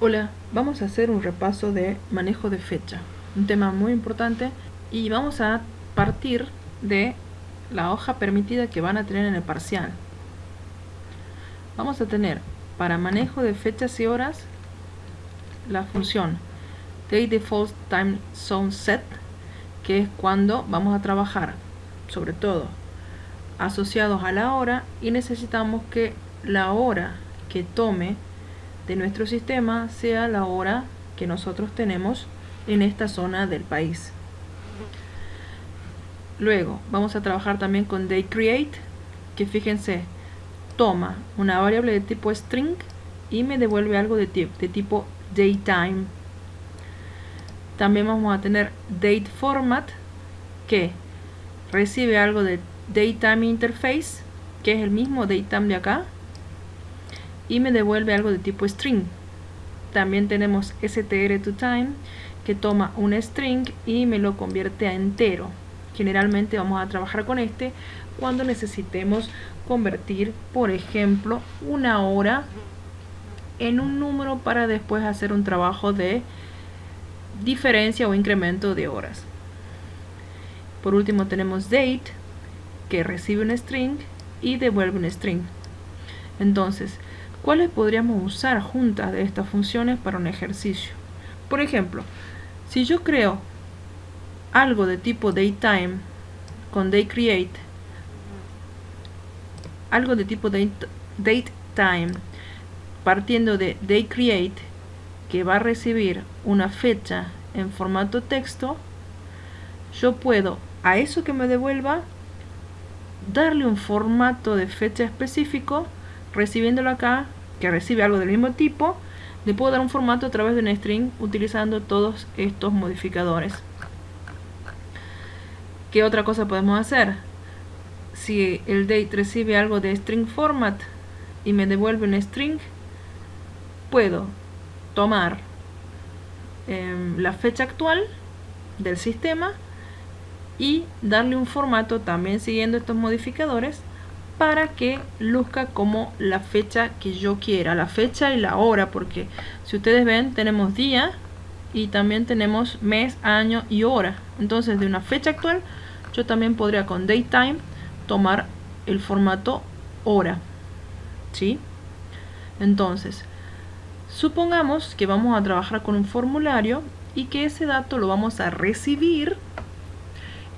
Hola, vamos a hacer un repaso de manejo de fecha, un tema muy importante, y vamos a partir de la hoja permitida que van a tener en el parcial. Vamos a tener para manejo de fechas y horas la función DayDefaultTimeZoneSet, que es cuando vamos a trabajar sobre todo asociados a la hora y necesitamos que la hora que tome de nuestro sistema sea la hora que nosotros tenemos en esta zona del país. Luego vamos a trabajar también con dayCreate, que fíjense, toma una variable de tipo string y me devuelve algo de tipo daytime. También vamos a tener dateFormat, que recibe algo de daytime interface, que es el mismo daytime de acá, y me devuelve algo de tipo string. También tenemos strToTime, que toma un string y me lo convierte a entero. Generalmente vamos a trabajar con este cuando necesitemos convertir, por ejemplo, una hora en un número para después hacer un trabajo de diferencia o incremento de horas. Por último tenemos date, que recibe un string y devuelve un string. Entonces, ¿cuáles podríamos usar juntas de estas funciones para un ejercicio? Por ejemplo, si yo creo algo de tipo daytime con dayCreate, algo de tipo datetime partiendo de dayCreate, que va a recibir una fecha en formato texto, yo puedo a eso que me devuelva darle un formato de fecha específico, recibiéndolo acá, que recibe algo del mismo tipo. Le puedo dar un formato a través de un string utilizando todos estos modificadores. ¿Qué otra cosa podemos hacer? Si el date recibe algo de string format y me devuelve un string, puedo tomar la fecha actual del sistema y darle un formato también siguiendo estos modificadores para que luzca como la fecha que yo quiera, la fecha y la hora, porque si ustedes ven tenemos día y también tenemos mes, año y hora. Entonces de una fecha actual yo también podría con daytime tomar el formato hora, ¿sí? Entonces supongamos que vamos a trabajar con un formulario y que ese dato lo vamos a recibir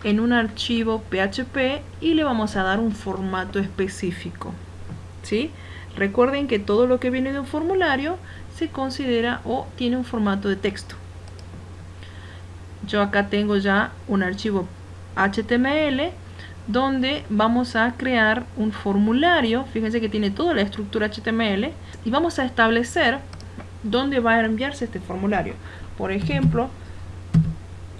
en un archivo PHP y le vamos a dar un formato específico, ¿sí? Recuerden que todo lo que viene de un formulario se considera o tiene un formato de texto. Yo acá tengo ya un archivo HTML donde vamos a crear un formulario. Fíjense que tiene toda la estructura HTML y vamos a establecer dónde va a enviarse este formulario. Por ejemplo,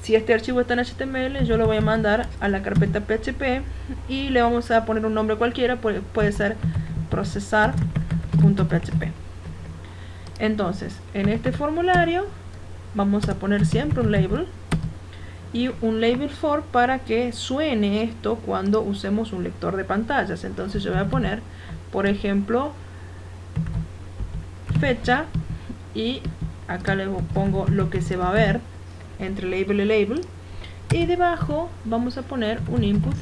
si este archivo está en HTML, yo lo voy a mandar a la carpeta PHP y le vamos a poner un nombre cualquiera, puede ser procesar.php. Entonces, en este formulario vamos a poner siempre un label y un label for para que suene esto cuando usemos un lector de pantallas. Entonces yo voy a poner, por ejemplo, fecha, y acá le pongo lo que se va a ver entre label y label, y debajo vamos a poner un input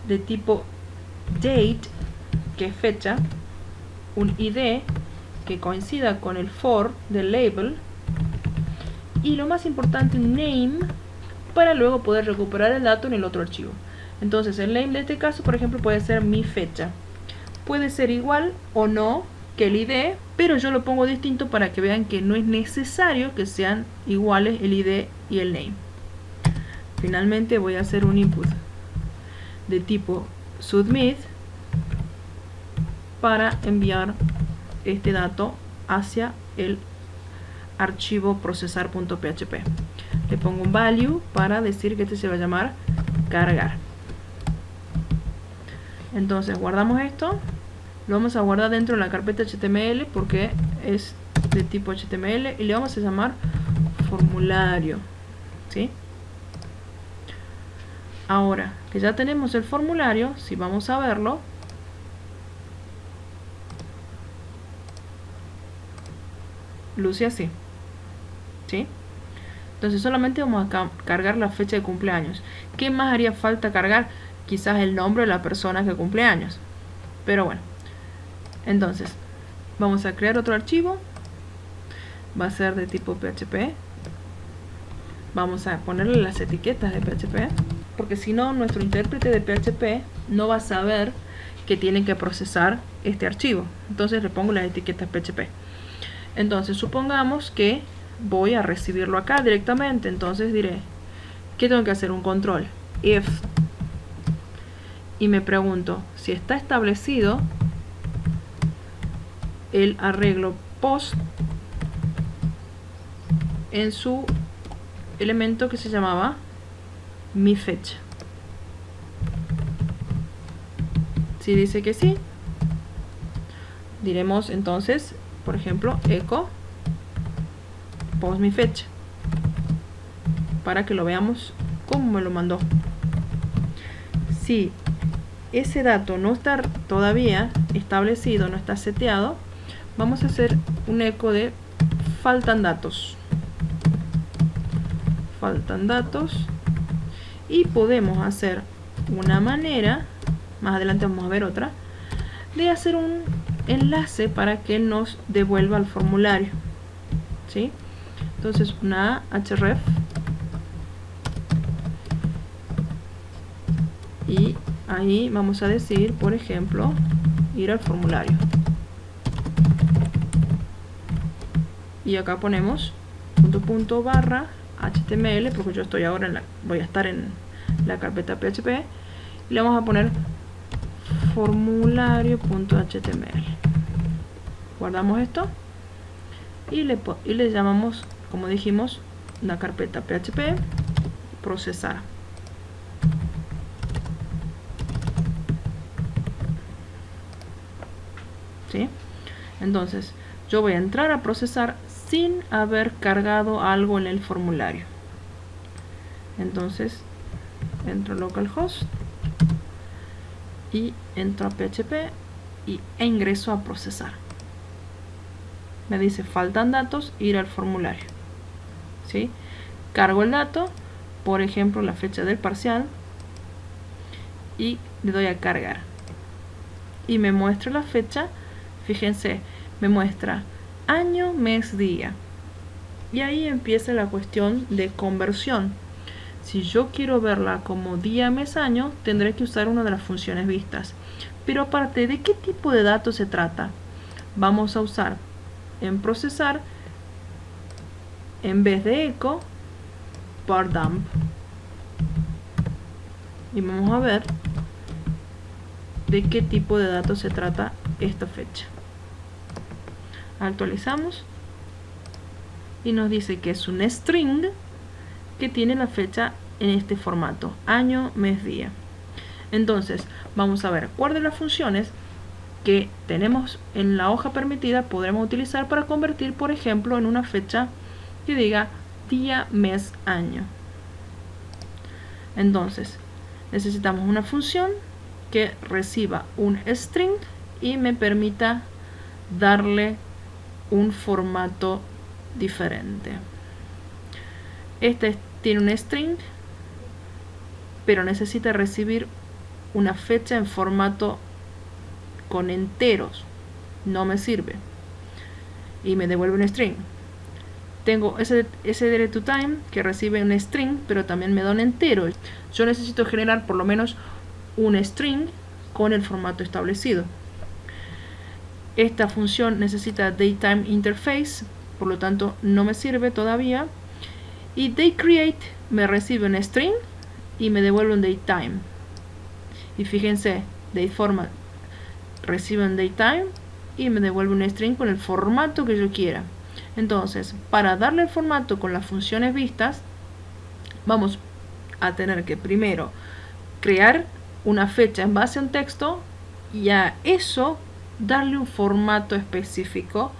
de tipo date, que es fecha, un id que coincida con el for del label, y lo más importante, un name, para luego poder recuperar el dato en el otro archivo. Entonces el name de este caso, por ejemplo, puede ser mi fecha. Puede ser igual o no que el id, pero yo lo pongo distinto para que vean que no es necesario que sean iguales el id y el name. Finalmente voy a hacer un input de tipo submit para enviar este dato hacia el archivo procesar.php. Le pongo un value para decir que este se va a llamar cargar. Entonces guardamos esto, lo vamos a guardar dentro de la carpeta HTML porque es de tipo HTML y le vamos a llamar formulario, ¿sí? Ahora que ya tenemos el formulario, si vamos a verlo, luce así, ¿sí? Entonces solamente vamos a cargar la fecha de cumpleaños. ¿Qué más haría falta cargar? Quizás el nombre de la persona que cumple años. Pero bueno, entonces vamos a crear otro archivo. Va a ser de tipo PHP. Vamos a ponerle las etiquetas de PHP, porque si no, nuestro intérprete de PHP no va a saber que tiene que procesar este archivo. Entonces le pongo las etiquetas PHP. Entonces supongamos que voy a recibirlo acá directamente. Entonces diré, ¿qué tengo que hacer? Un control if, y me pregunto si está establecido el arreglo post en su elemento que se llamaba mi fecha. Si dice que sí, diremos entonces, por ejemplo, echo post mi fecha, para que lo veamos como me lo mandó. Si ese dato no está todavía establecido, no está seteado, vamos a hacer un eco de faltan datos. Faltan datos. Y podemos hacer una manera, más adelante vamos a ver otra, de hacer un enlace para que nos devuelva el formulario, ¿sí? Entonces una href y ahí vamos a decir, por ejemplo, ir al formulario, y acá ponemos punto barra HTML, porque yo estoy ahora voy a estar en la carpeta PHP, y le vamos a poner formulario.html. Guardamos esto y le llamamos, como dijimos, la carpeta PHP procesar. ¿Sí? Entonces yo voy a entrar a procesar sin haber cargado algo en el formulario. Entonces entro a localhost y entro a PHP e ingreso a procesar. Me dice faltan datos, ir al formulario, ¿sí? Cargo el dato, por ejemplo la fecha del parcial, y le doy a cargar y me muestra la fecha. Fíjense, me muestra año, mes, día, y ahí empieza la cuestión de conversión. Si yo quiero verla como día, mes, año, tendré que usar una de las funciones vistas. Pero aparte, ¿de qué tipo de datos se trata? Vamos a usar en procesar, en vez de echo, var dump. Y vamos a ver de qué tipo de datos se trata esta fecha. Actualizamos y nos dice que es un string que tiene la fecha en este formato, año, mes, día. Entonces vamos a ver cuál de las funciones que tenemos en la hoja permitida podremos utilizar para convertir, por ejemplo, en una fecha que diga día, mes, año. Entonces necesitamos una función que reciba un string y me permita darle un formato diferente. Este tiene un string, pero necesita recibir una fecha en formato con enteros. No me sirve y me devuelve un string. Tengo ese DirectToTime que recibe un string, pero también me da un entero. Yo necesito generar por lo menos un string con el formato establecido. Esta función necesita DateTime Interface, por lo tanto no me sirve todavía. Y DateCreate me recibe un string y me devuelve un DateTime. Y fíjense, DateFormat recibe un DateTime y me devuelve un string con el formato que yo quiera. Entonces, para darle el formato con las funciones vistas, vamos a tener que primero crear una fecha en base a un texto y a eso darle un formato específico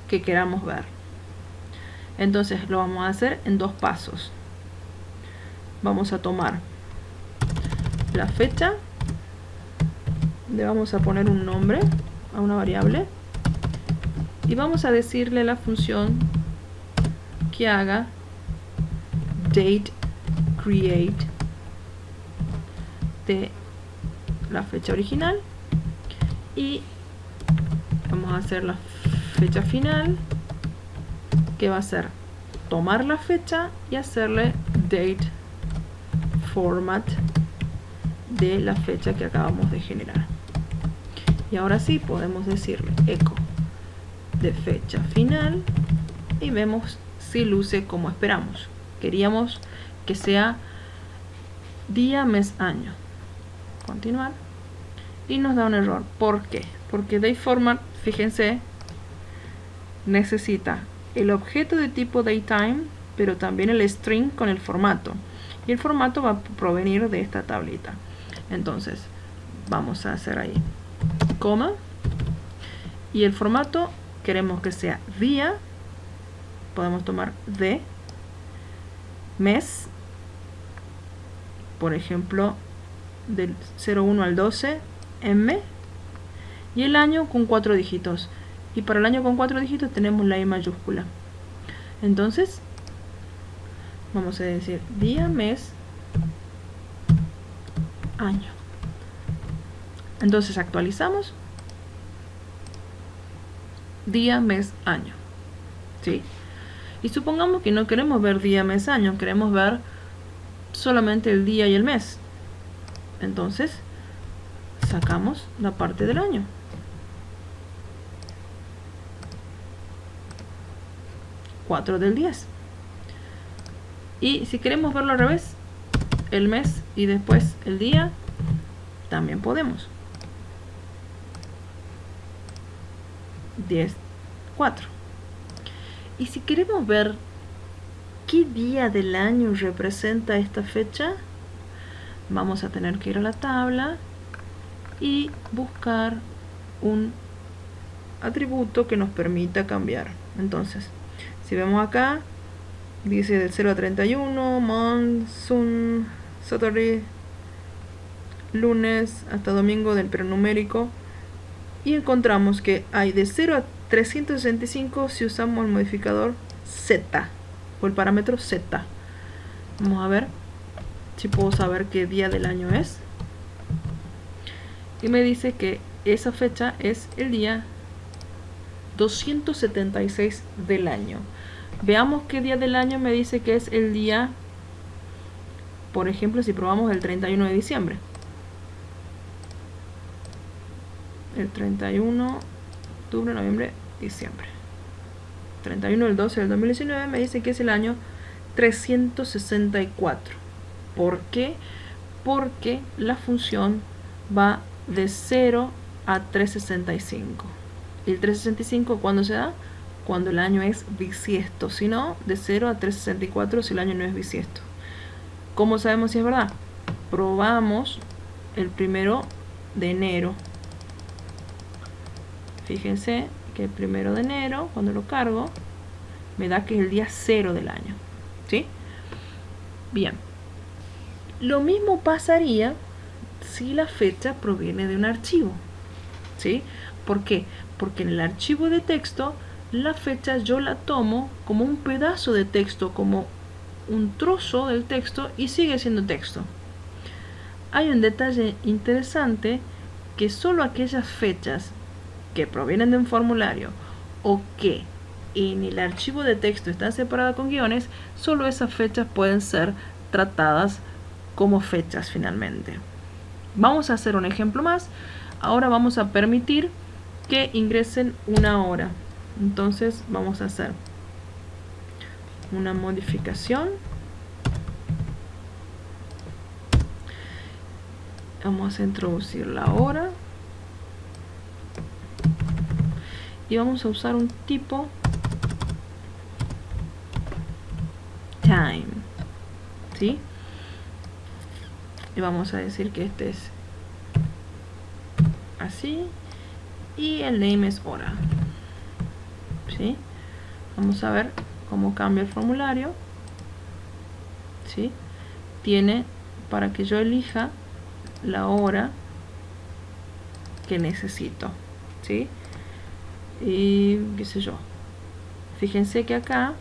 que queramos ver. Entonces lo vamos a hacer en dos pasos. Vamos a tomar la fecha, le vamos a poner un nombre a una variable y vamos a decirle a la función que haga date create de la fecha original y vamos a hacer la fecha final, que va a ser tomar la fecha y hacerle date format de la fecha que acabamos de generar. Y ahora sí podemos decirle echo de fecha final y vemos si luce como esperamos. Queríamos que sea día, mes, año. Continuar. Y nos da un error. ¿Por qué? Porque DateFormat, fíjense, necesita el objeto de tipo DateTime, pero también el string con el formato. Y el formato va a provenir de esta tablita. Entonces, vamos a hacer ahí coma. Y el formato queremos que sea día. Podemos tomar de mes. Por ejemplo, del 01 al 12, M. Y el año con 4 dígitos. Y para el año con 4 dígitos tenemos la I mayúscula. Entonces, vamos a decir día, mes, año. Entonces actualizamos. Día, mes, año. ¿Sí? Y supongamos que no queremos ver día, mes, año. Queremos ver solamente el día y el mes. Entonces, sacamos la parte del año. ...4 del 10. Y si queremos verlo al revés, el mes y después el día, también podemos. 10, 4. Y si queremos ver qué día del año representa esta fecha, vamos a tener que ir a la tabla y buscar un atributo que nos permita cambiar. Entonces, si vemos acá, dice del 0 a 31, monsoon, Saturday, lunes hasta domingo del prenumérico. Y encontramos que hay de 0 a 365 si usamos el modificador Z o el parámetro Z. Vamos a ver si puedo saber qué día del año es. Y me dice que esa fecha es el día 276 del año. Veamos qué día del año me dice que es el día, por ejemplo, si probamos el 31 de diciembre. El 31, octubre, noviembre, diciembre. 31 del 12 del 2019 me dice que es el año 364. ¿Por qué? Porque la función va de 0 a 365. ¿Y el 365 cuándo se da? Cuando el año es bisiesto. Si no, de 0 a 364 si el año no es bisiesto. ¿Cómo sabemos si es verdad? Probamos el 1 de enero. Fíjense que el 1 de enero, cuando lo cargo, me da que es el día 0 del año. ¿Sí? Bien. Lo mismo pasaría si la fecha proviene de un archivo. ¿Sí? ¿Por qué? Porque en el archivo de texto, la fecha yo la tomo como un pedazo de texto, como un trozo del texto y sigue siendo texto. Hay un detalle interesante, que solo aquellas fechas que provienen de un formulario o que en el archivo de texto están separadas con guiones, solo esas fechas pueden ser tratadas como fechas finalmente. Vamos a hacer un ejemplo más. Ahora vamos a permitir que ingresen una hora. Entonces vamos a hacer una modificación. Vamos a introducir la hora. Y vamos a usar un tipo time. ¿Sí? Y vamos a decir que este es así. Y el name es hora. ¿Sí? Vamos a ver cómo cambia el formulario. ¿Sí? Tiene para que yo elija la hora que necesito. ¿Sí? y qué sé yo. Fíjense que acá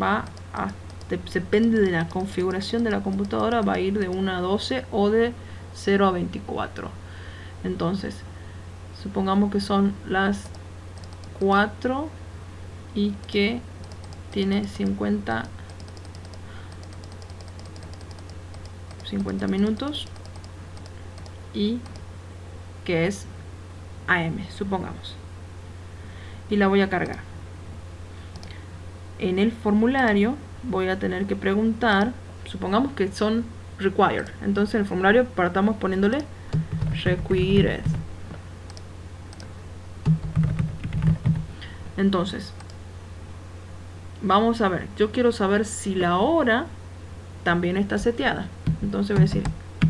va a, depende de la configuración de la computadora, va a ir de 1 a 12 o de 0 a 24. Entonces, supongamos que son las 4 y que tiene 50 minutos y que es AM, supongamos. Y la voy a cargar. En el formulario voy a tener que preguntar, supongamos que son required. Entonces en el formulario partamos poniéndole required. Entonces, vamos a ver, yo quiero saber si la hora también está seteada. Entonces voy a decir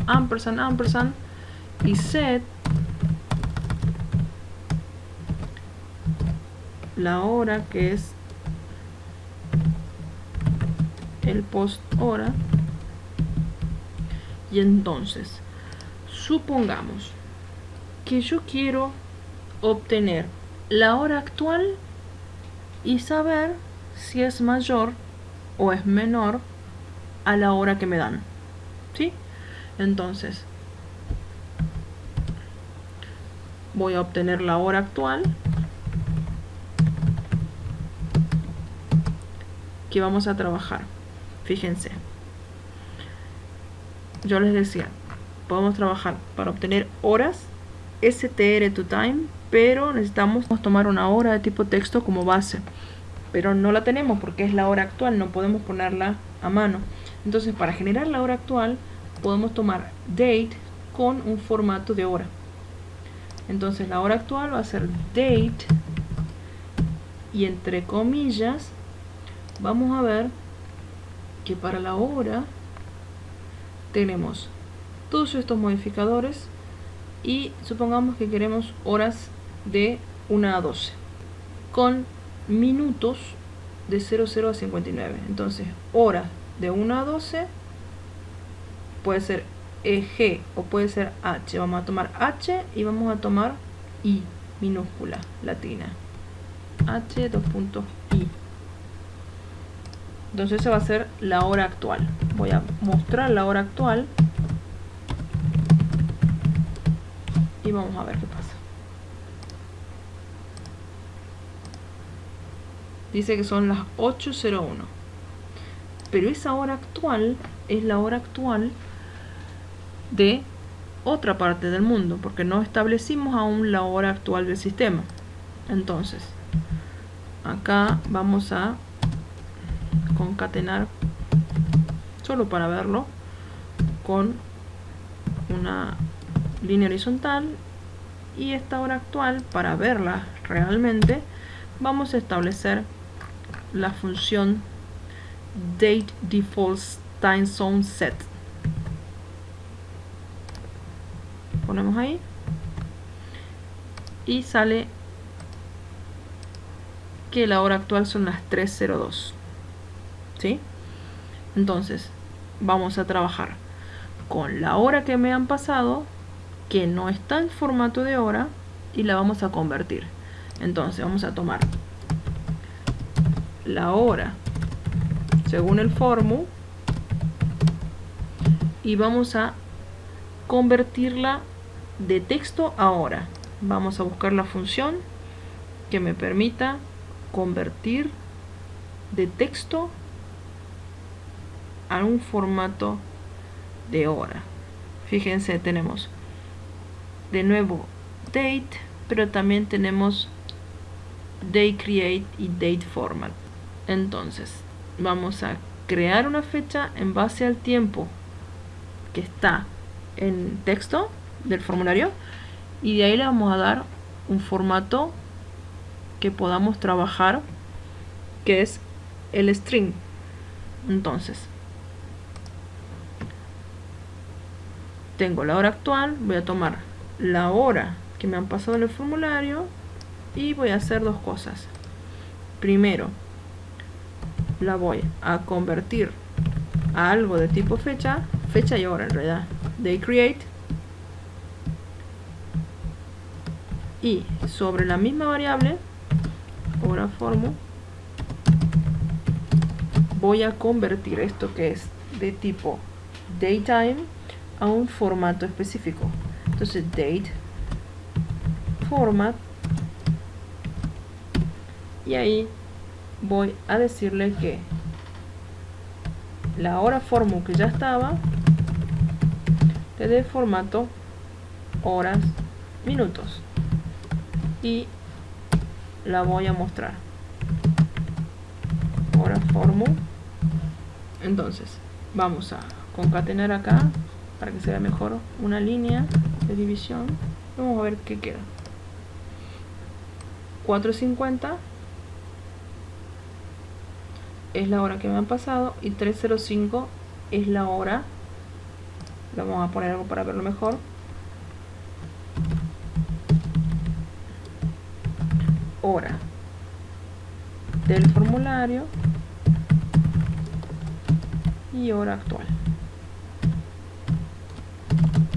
ampersand, ampersand y set la hora, que es el post hora. Y entonces, supongamos que yo quiero obtener la hora actual y saber si es mayor o es menor a la hora que me dan, ¿sí? Entonces, voy a obtener la hora actual que vamos a trabajar. Fíjense, yo les decía, podemos trabajar para obtener horas str to time, pero necesitamos tomar una hora de tipo texto como base, pero no la tenemos porque es la hora actual, no podemos ponerla a mano. Entonces, para generar la hora actual podemos tomar date con un formato de hora. Entonces la hora actual va a ser date y entre comillas vamos a ver que para la hora tenemos todos estos modificadores y supongamos que queremos horas de 1 a 12 con minutos de 00 a 59. Entonces hora de 1 a 12 puede ser G o puede ser H. Vamos a tomar H y vamos a tomar I minúscula latina, H I. Entonces esa va a ser la hora actual. Voy a mostrar la hora actual y vamos a ver qué pasa. Dice que son las 8:01, pero esa hora actual es la hora actual de otra parte del mundo, porque no establecimos aún la hora actual del sistema. Entonces acá vamos a concatenar, solo para verlo, con una línea horizontal, y esta hora actual, para verla realmente, vamos a establecer la función date defaults time zone set. Ponemos ahí y sale que la hora actual son las 3:02, ¿sí? Entonces vamos a trabajar con la hora que me han pasado, que no está en formato de hora, y la vamos a convertir. Entonces vamos a tomar la hora según el formu y vamos a convertirla de texto a hora. Vamos a buscar la función que me permita convertir de texto a un formato de hora. Fíjense, tenemos de nuevo date, pero también tenemos day create y date format. Entonces vamos a crear una fecha en base al tiempo que está en texto del formulario y de ahí le vamos a dar un formato que podamos trabajar, que es el string. Entonces tengo la hora actual, voy a tomar la hora que me han pasado en el formulario y voy a hacer dos cosas. Primero, la voy a convertir a algo de tipo fecha y hora en realidad, day create, y sobre la misma variable hora formu voy a convertir esto que es de tipo datetime a un formato específico. Entonces date format, y ahí voy a decirle que la hora formu que ya estaba le dé formato horas minutos y la voy a mostrar hora formu. Entonces vamos a concatenar acá para que se vea mejor una línea de división. Vamos a ver qué queda. 4:50 es la hora que me han pasado y 3:05 es la hora. Le vamos a poner algo para verlo mejor. Hora del formulario y hora actual.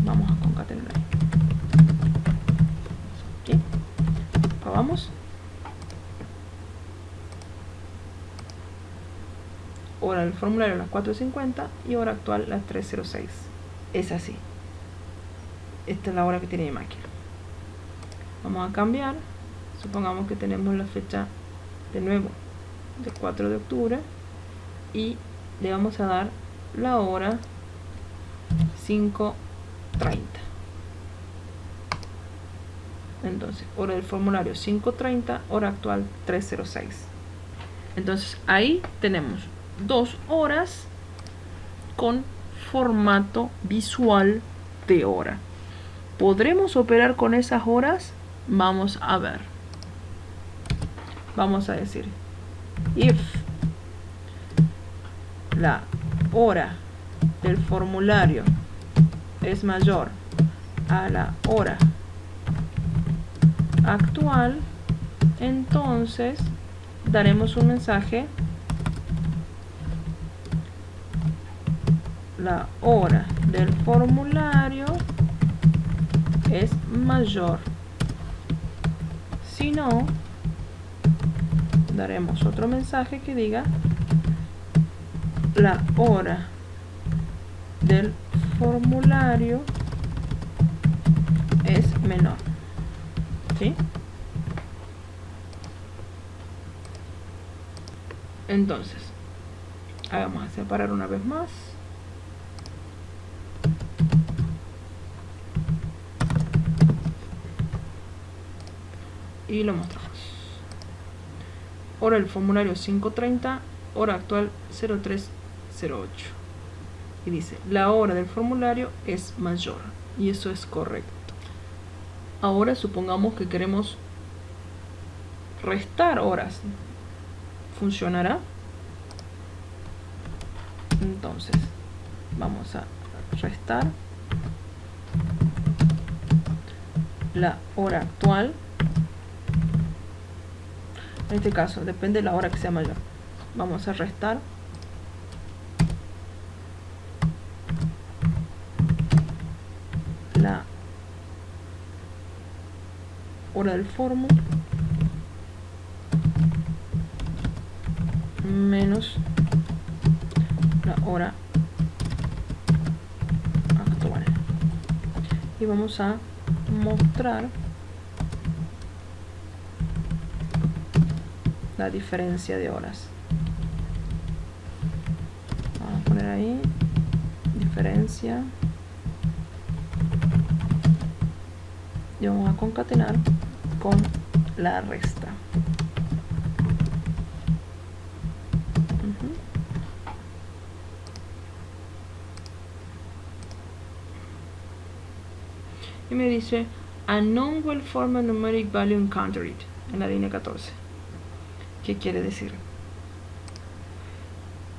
Vamos a concatenar ahí. ¿Sí? Probamos. Hora del formulario a las 4:50 y hora actual a las 3:06. Es así. Esta es la hora que tiene mi máquina. Vamos a cambiar. Supongamos que tenemos la fecha de nuevo del 4 de octubre y le vamos a dar la hora 5:30. Entonces, hora del formulario 5:30, hora actual 3:06. Entonces ahí tenemos 2 horas con formato visual de hora. ¿Podremos operar con esas horas? Vamos a ver. Vamos a decir if la hora del formulario es mayor a la hora actual, entonces daremos un mensaje: la hora del formulario es mayor. Si no, daremos otro mensaje que diga: la hora del formulario es menor. ¿Sí? Entonces, vamos a separar una vez más. Y lo mostramos. Hora del formulario 5:30, hora actual 03:08. Y dice, la hora del formulario es mayor. Y eso es correcto. Ahora supongamos que queremos restar horas. ¿Funcionará? Entonces, vamos a restar la hora actual. En este caso, depende de la hora que sea mayor. Vamos a restar la hora del formu menos la hora actual. Y vamos a mostrar la diferencia de horas. Vamos a poner ahí diferencia y vamos a concatenar con la resta. Y me dice unknown will form a numeric value encountered en la línea 14. ¿Qué quiere decir?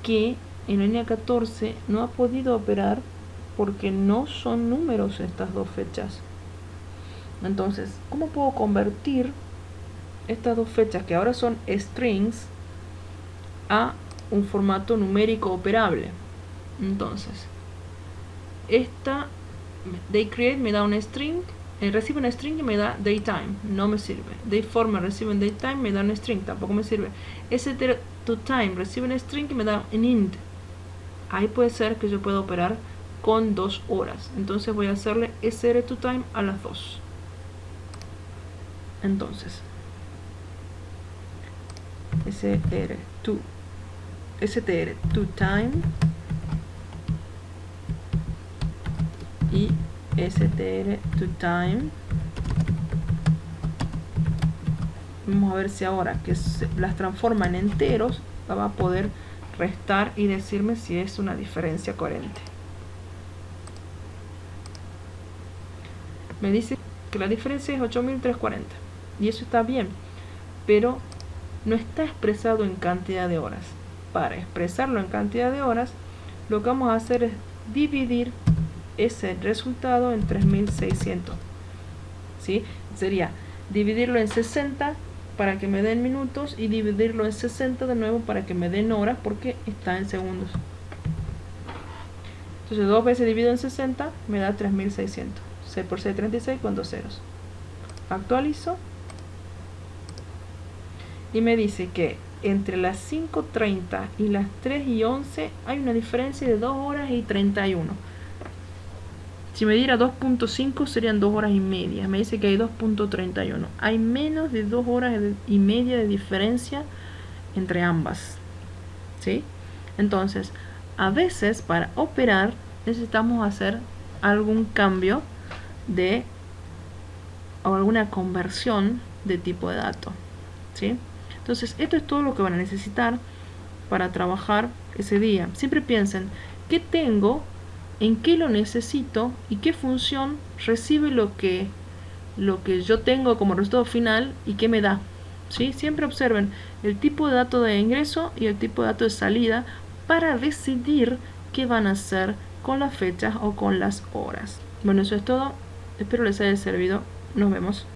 Que en la línea 14 no ha podido operar porque no son números estas dos fechas. Entonces, ¿cómo puedo convertir estas dos fechas que ahora son strings a un formato numérico operable? Entonces, esta dayCreate me da un string recibe un string y me da daytime, no me sirve. Dayformat recibe un daytime, me da un string, tampoco me sirve. STRToTime recibe un string y me da un int. Ahí puede ser que yo pueda operar con 2 horas. Entonces voy a hacerle STRToTime a las 2. Entonces STRToTime y STRToTime. Vamos a ver si ahora que las transforma en enteros va a poder restar y decirme si es una diferencia coherente. Me dice que la diferencia es 8340 y eso está bien, pero no está expresado en cantidad de horas. Para expresarlo en cantidad de horas, lo que vamos a hacer es dividir ese resultado en 3600. ¿Sí? Sería dividirlo en 60 para que me den minutos y dividirlo en 60 de nuevo para que me den horas porque está en segundos. Entonces 2 veces dividido en 60 me da 3600. 6 por 6, 36 con 2 ceros. Actualizo y me dice que entre las 5:30 y las 3:11 hay una diferencia de 2 horas y 31. Si me diera 2.5 serían 2 horas y media. Me dice que hay 2.31. Hay menos de 2 horas y media de diferencia entre ambas. ¿Sí? Entonces, a veces para operar necesitamos hacer algún cambio o alguna conversión de tipo de dato. ¿Sí? Entonces, esto es todo lo que van a necesitar para trabajar ese día. Siempre piensen, ¿qué tengo? ¿En qué lo necesito? ¿Y qué función recibe lo que yo tengo como resultado final y qué me da? ¿Sí? Siempre observen el tipo de dato de ingreso y el tipo de dato de salida para decidir qué van a hacer con las fechas o con las horas. Bueno, eso es todo. Espero les haya servido. Nos vemos.